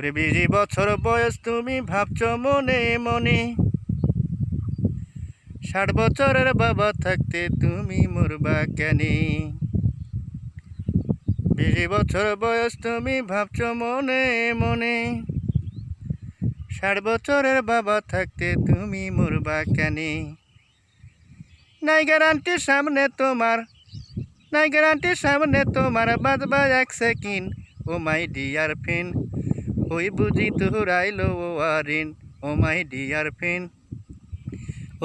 ওরে 20 বছর বয়স তুমি ভাবছো মনে মনে, 60 বছরের বাবা থাকতে তুমি মরবা কেনে। 20 বছর বয়স তুমি ভাবছো মনে মনে, 60 বছরের বাবা থাকতে তুমি মরবা কেনে। নাই গ্যারান্টি সামনে তোমার, নাই গ্যারান্টি সামনে তোমার বাজবা 1 second. Oh my dear friend, ওই বুঝি তোরাইলো ও আরেন। ও মাই ডিয়ার ফ্রেন্ড,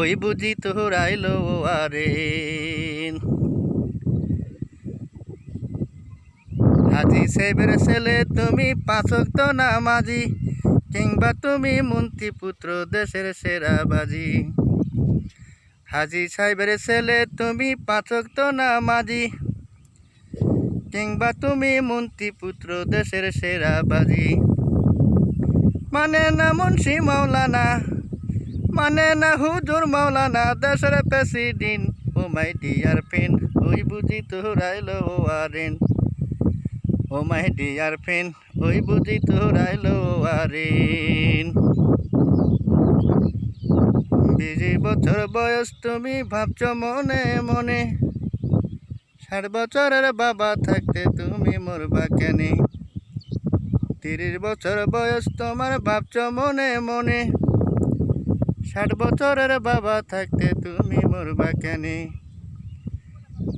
ওই বুঝি তোরাইলো ও আরেন। হাজি সাহেবের ছেলে তুমি 5 ওয়াক্ত নামাজি, কিংবা তুমি মন্ত্রীপুত্র দেশের সেরা বাজি। হাজি সাহেবের ছেলে তুমি 5 ওয়াক্ত নামাজি, কিংবা তুমি মন্ত্রীপুত্র দেশের সেরা বাজি। মানে না মুন্সি মাওলানা, মানে না হুজুর মাওলানা, দেশের president. Oh my dear friend, ওই বুঝি তোরাইলো ও আরেন। ও মাই ডিয়ার ফ্রেন্ড, ওই বুঝি তোরাইলো ও আরেন। 20 বছর বয়স তুমি ভাবছো মনে মনে, 60 বছরের বাবা থাকতে তুমি মরবা কেনে। 30 বছর বয়স তোমার ভাবছো মনে মনে, 60 বছরের বাবা থাকতে তুমি মরবা কেনে।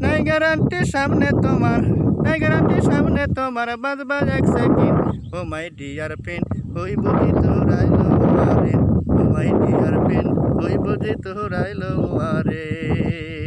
নাই গ্যারান্টি সামনে তোমার, নাই গ্যারান্টি সামনে তোমার বাজবা 1 second. Oh my dear friend, ওই বুঝি তোরাইলো ও আরেন। ও মাই ডিয়ার ফ্রেন্ড, ওই বুঝি তোরাইলো ও আরেন।